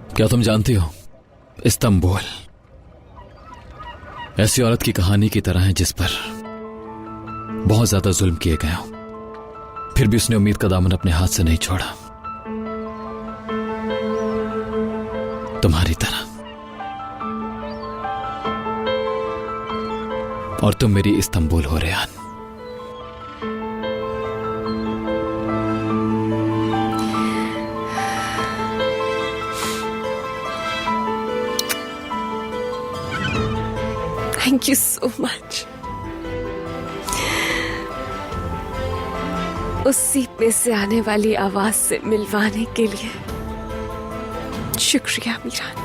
क्या तुम जानती हो, इस्तांबुल ऐसी औरत की कहानी की तरह है जिस पर बहुत ज्यादा जुल्म किए गए हों, फिर भी उसने उम्मीद का दामन अपने हाथ से नहीं छोड़ा। तुम्हारी तरह। और तुम मेरी इस्तांबुल हो Rehan. Thank you so much. उस सीप में से आने वाली आवाज से मिलवाने के लिए शुक्रिया मीरान।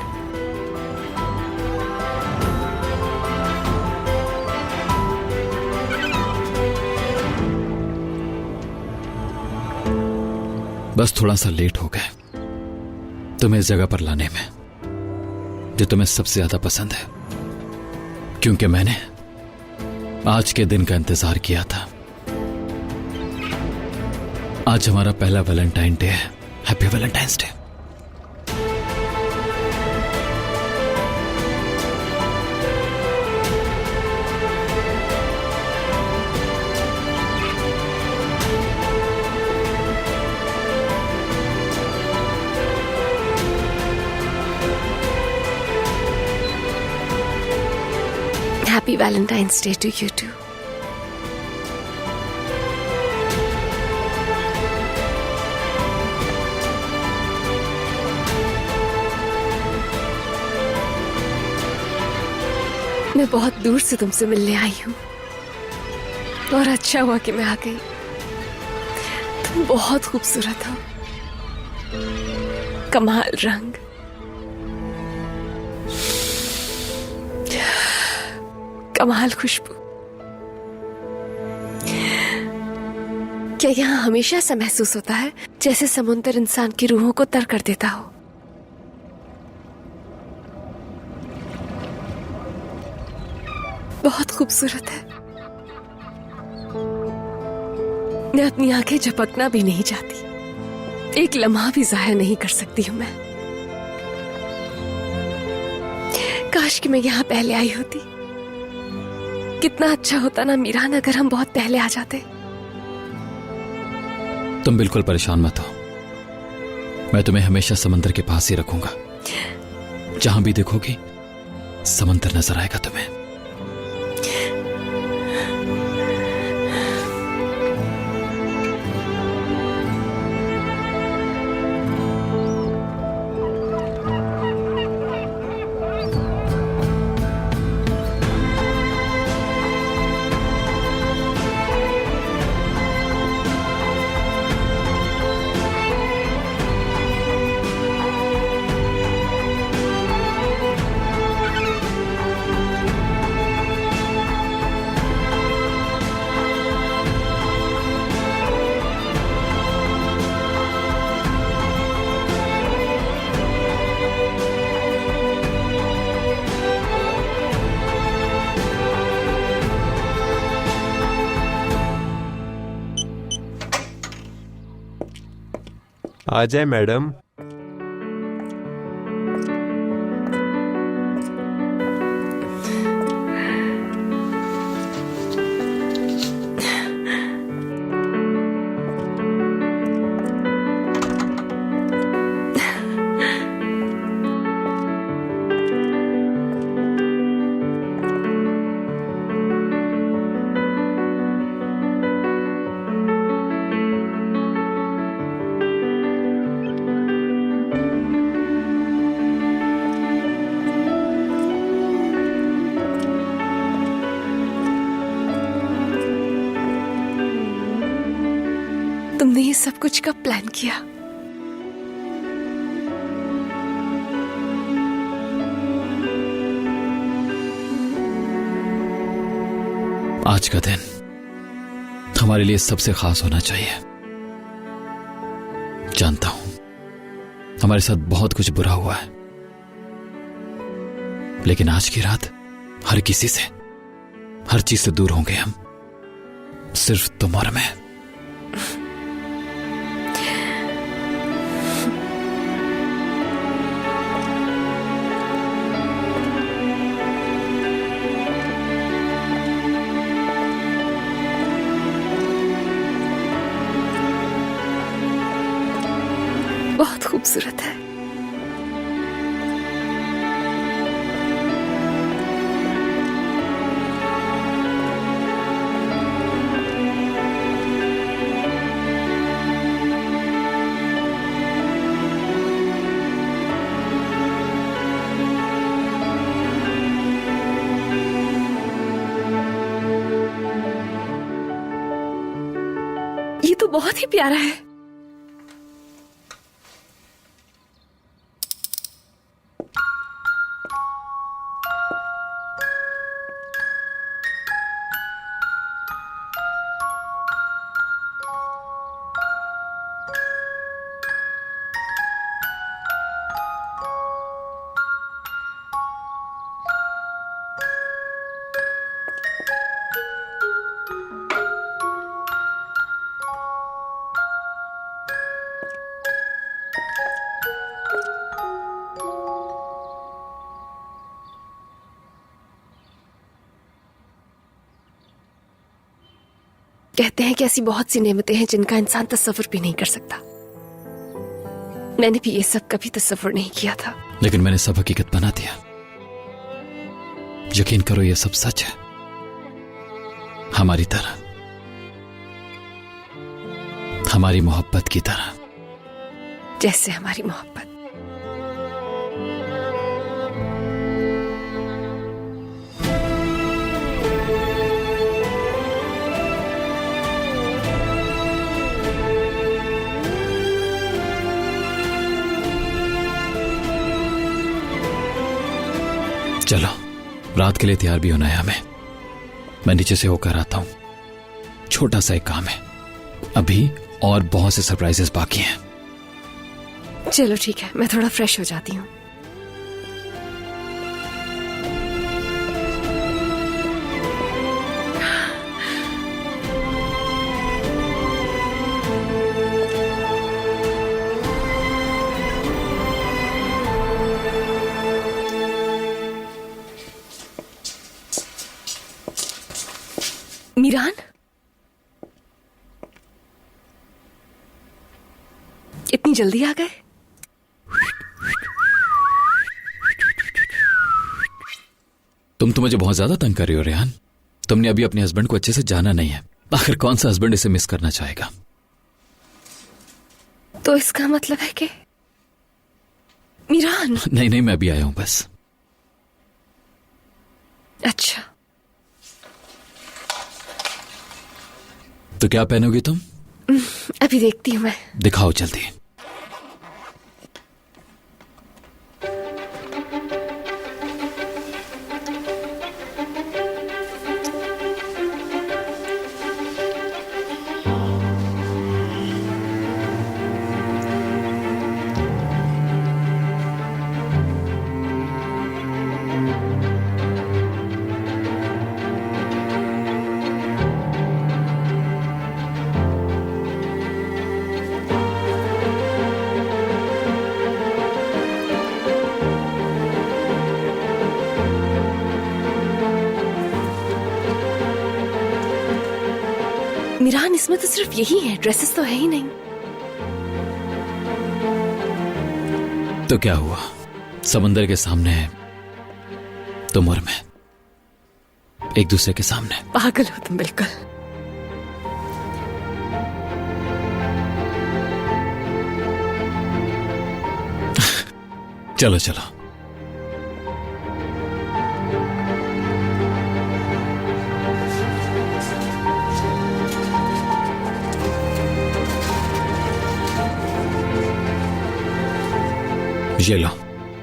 बस थोड़ा सा लेट हो गए तुम्हें इस जगह पर लाने में जो तुम्हें सबसे ज्यादा पसंद है, क्योंकि मैंने आज के दिन का इंतजार किया था। आज हमारा पहला वैलेंटाइन डे है। Happy Valentine's day. Happy Valentine's Day to you too. मैं बहुत दूर से तुमसे मिलने आई हूँ और अच्छा हुआ कि मैं आ गई। तुम बहुत खूबसूरत हो, कमाल रंग, कमाल खुशबू। क्या यहाँ हमेशा ऐसा महसूस होता है जैसे समुंदर इंसान की रूहों को तर कर देता हो? बहुत खूबसूरत है। मैं अपनी आंखें झपकना भी नहीं चाहती, एक लम्हा भी जाया नहीं कर सकती हूं मैं। काश कि मैं यहाँ पहले आई होती। कितना अच्छा होता ना मीरान, अगर हम बहुत पहले आ जाते। तुम बिल्कुल परेशान मत हो, मैं तुम्हें हमेशा समंदर के पास ही रखूंगा। जहां भी देखोगी समंदर नजर आएगा तुम्हें। आ जाए मैडम। तुमने ये सब कुछ कब प्लान किया? आज का दिन हमारे लिए सबसे खास होना चाहिए। जानता हूं हमारे साथ बहुत कुछ बुरा हुआ है, लेकिन आज की रात हर किसी से, हर चीज से दूर होंगे हम, सिर्फ तुम और मैं। बहुत खूबसूरत है। ये तो बहुत ही प्यारा है। कहते हैं कि ऐसी बहुत सी नेमतें हैं जिनका इंसान तस्वुर भी नहीं कर सकता। मैंने भी ये सब कभी तस्वुर नहीं किया था। लेकिन मैंने सब हकीकत बना दिया। यकीन करो, ये सब सच है, हमारी तरह, हमारी मोहब्बत की तरह। जैसे हमारी मोहब्बत। चलो, रात के लिए तैयार भी होना है हमें। मैं नीचे से होकर आता हूं। छोटा सा एक काम है अभी, और बहुत से सरप्राइजेस बाकी हैं। चलो ठीक है, मैं थोड़ा फ्रेश हो जाती हूँ। मीरान, इतनी जल्दी आ गए? तुम तो मुझे बहुत ज्यादा तंग कर रही हो रेहान। तुमने अभी अपने हस्बैंड को अच्छे से जाना नहीं है। आखिर कौन सा हस्बैंड इसे मिस करना चाहेगा? तो इसका मतलब है कि मीरान। नहीं नहीं, मैं अभी आया हूं बस। अच्छा, तो क्या पहनोगी तुम? अभी देखती हूं मैं। दिखाओ जल्दी। मीरान, इसमें तो सिर्फ यही है, ड्रेसेस तो है ही नहीं। तो क्या हुआ, समंदर के सामने है तुम और मैं, एक दूसरे के सामने। पागल हो तुम बिल्कुल। चलो चलो। ये लो,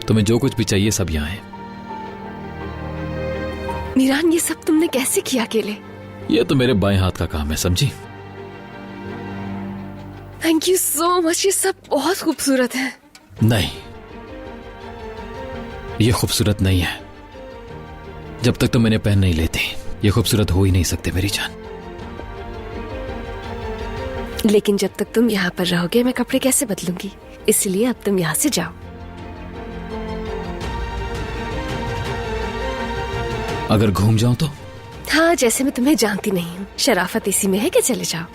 तुम्हें जो कुछ भी चाहिए सब यहाँ है। मीरान, ये सब तुमने कैसे किया अकेले? ये तो मेरे बाएं हाथ का काम है, समझी? थैंक यू सो मच, ये सब बहुत खूबसूरत है। नहीं, ये खूबसूरत नहीं है। जब तक तुम मैंने पहन नहीं लेती, ये खूबसूरत हो ही नहीं सकते मेरी जान। लेकिन जब तक तुम यहाँ पर रहोगे मैं कपड़े कैसे बदलूंगी, इसलिए अब तुम यहाँ से जाओ। अगर घूम जाऊं तो? हाँ, जैसे मैं तुम्हें जानती नहीं हूँ, शराफत इसी में है कि चले जाओ।